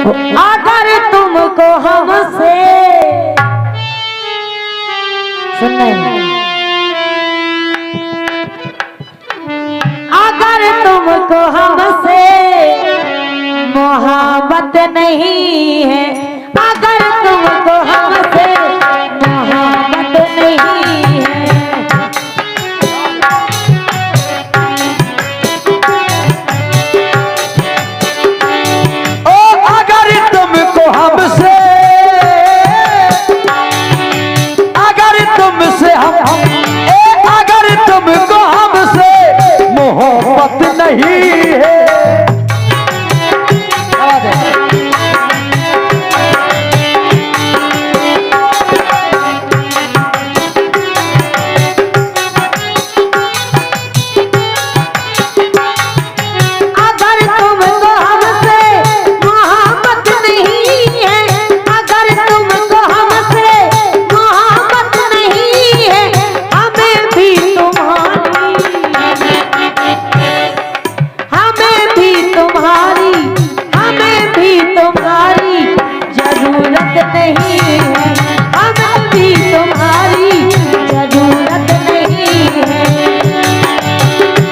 अगर तुमको हमसे सुनना है, अगर तुमको हमसे मोहब्बत नहीं है, अगर तुमको हमसे मोहब्बत नहीं है, ओ अगर तुमको हमसे, अगर तुमसे अगर तुमको हमसे मोहब्बत नहीं है,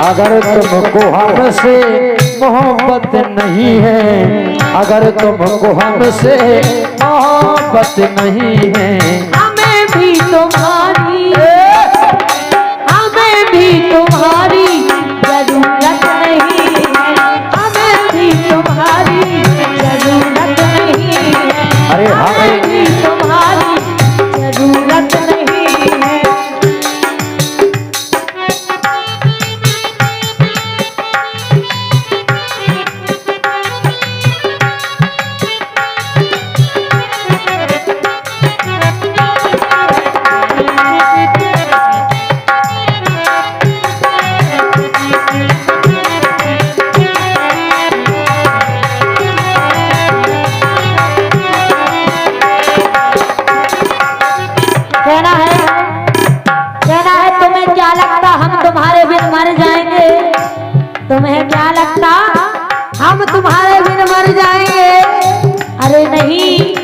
अगर तुमको हमसे मोहब्बत नहीं है, अगर तुमको हमसे मोहब्बत नहीं है, हमें भी तुम्हारी, हमें भी तुम्हारी जरूरत नहीं है, हमें भी तुम्हारी जरूरत नहीं है, अरे हमें भी तुम्हारी जरूरत नहीं है। तुम्हें क्या लगता हम तुम्हारे बिन मर जाएंगे? अरे नहीं,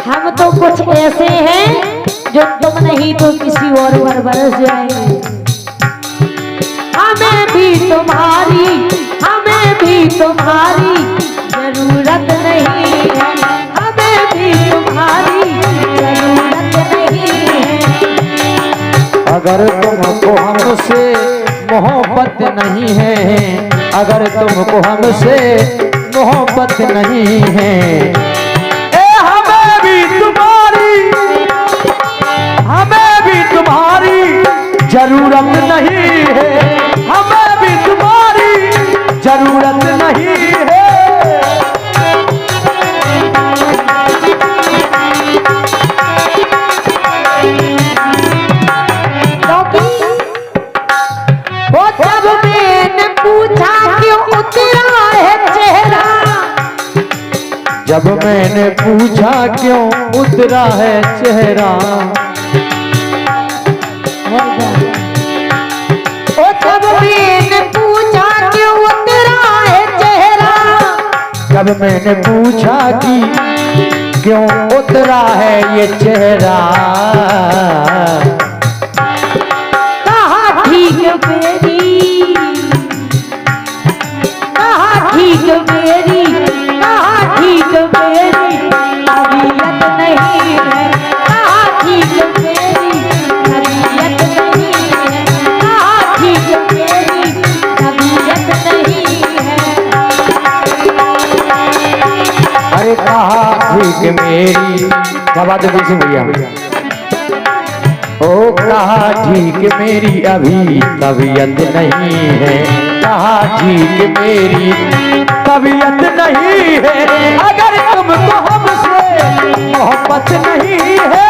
हम तो कुछ ऐसे हैं जो तुम नहीं तो किसी और पर बरस जाएंगे। हमें भी तुम्हारी, हमें भी तुम्हारी जरूरत नहीं है, हमें भी तुम्हारी जरूरत नहीं है। अगर तुमको हमसे मोहब्बत नहीं है, अगर तुमको हमसे मोहब्बत नहीं है, हमें भी तुम्हारी, हमें भी तुम्हारी जरूरत नहीं है, हमें भी तुम्हारी जरूरत नहीं है। जब मैंने पूछा क्यों उतरा है चेहरा, ओ जब मैंने पूछा क्यों उतरा है चेहरा, जब मैंने पूछा कि क्यों उतरा है ये चेहरा, कहा ठीक मेरी, कहा ठीक मेरी, कहा ठीक मेरी तबीयत नहीं है, कहा ठीक मेरी तबीयत नहीं है, कहा ठीक मेरी तबीयत नहीं है। अरे कहा ठीक मेरी, क्या बात है सिंह भैया, ओ कहा ठीक मेरी अभी तबीयत नहीं है, कहा ठीक मेरी तबीयत नहीं है, अगर तुमको हमसे मोहब्बत नहीं है।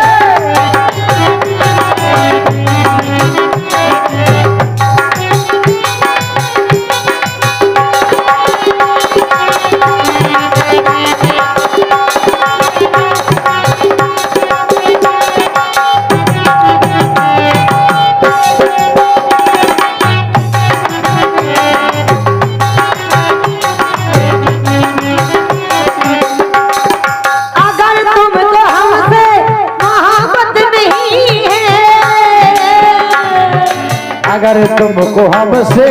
अगर तुमको हमसे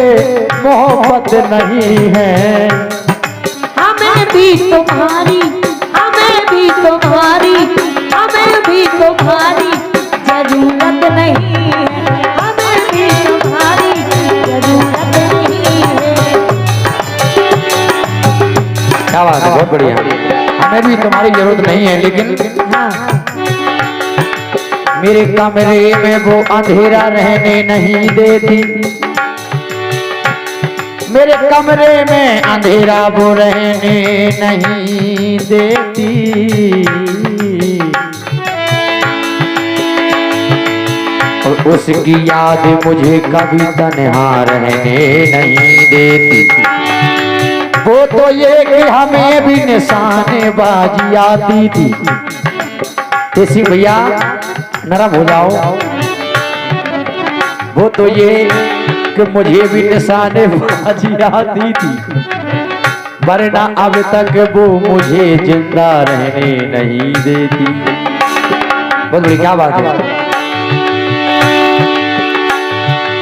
मोहब्बत नहीं है, हमें भी तुम्हारी, हमें भी तुम्हारी, हमें भी तुम्हारी जरूरत नहीं है, हमें भी तुम्हारी जरूरत नहीं है। क्या बात है, बहुत बढ़िया। हमें भी तुम्हारी जरूरत नहीं है, लेकिन हाँ मेरे कमरे में वो अंधेरा रहने नहीं देती, मेरे कमरे में अंधेरा वो रहने नहीं देती, और उसकी याद मुझे कभी तन्हा रहने नहीं देती। वो तो ये कि हमें भी निशानेबाजी आती थी। तेसी भैया नरम हो जाओ। वो तो ये कि मुझे भी निशानेबाजी आती थी, वरना अब तक वो मुझे जिंदा रहने नहीं देती। बहुत बड़ी क्या बात है।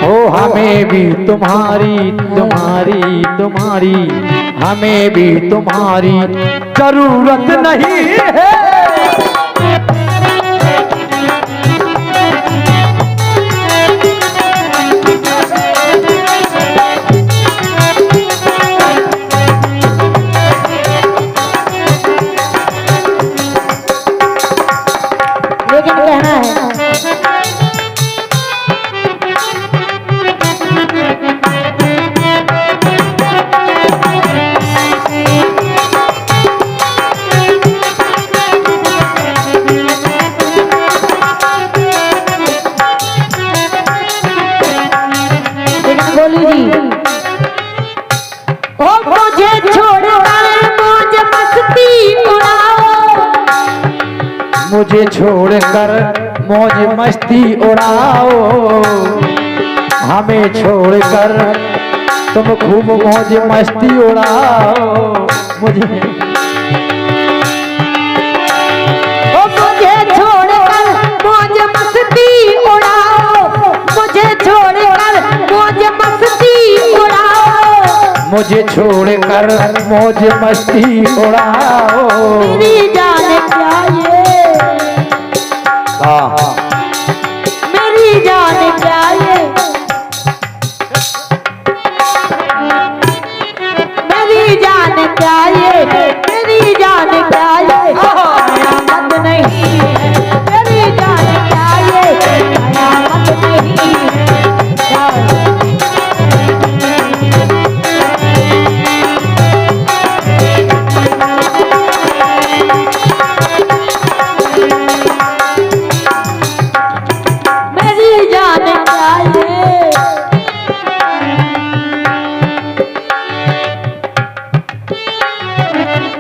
ओ हमें भी तुम्हारी तुम्हारी तुम्हारी, हमें भी तुम्हारी जरूरत नहीं है। लेकिन कहना है मुझे छोड़कर मौज मस्ती उड़ाओ, मुझे छोड़कर मौज मस्ती उड़ाओ, हमें छोड़कर तुम खूब मौज मस्ती उड़ाओ। मुझे मुझे छोड़कर मौज मस्ती उड़ाओ, मुझे छोड़कर मौज मस्ती उड़ाओ, मुझे छोड़कर मौज मस्ती उड़ाओ। मेरी जान चाहिए, मेरी जान चाहिए, मेरी जान चाहिए, मेरी जान चाहिए, कयामत नहीं है, मेरी जान चाहिए, कयामत नहीं है।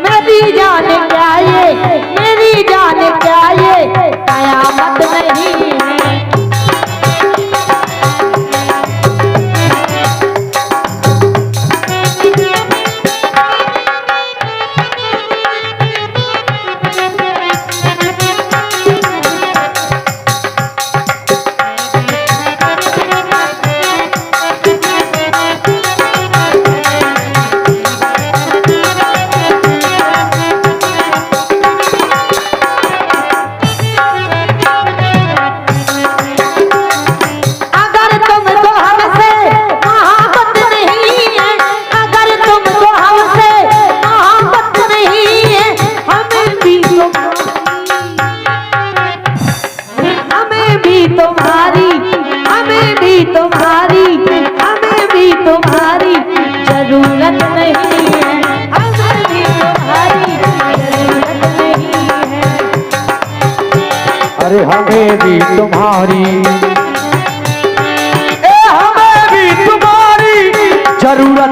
मेरी जान चाहिए, मेरी जान चाहिए, कयामत नहीं है। तुम्हारी, हमें भी तुम्हारी जरूरत नहीं है, हमें भी तुम्हारी जरूरत नहीं है। अरे हमें भी तुम्हारी, हमें भी तुम्हारी जरूरत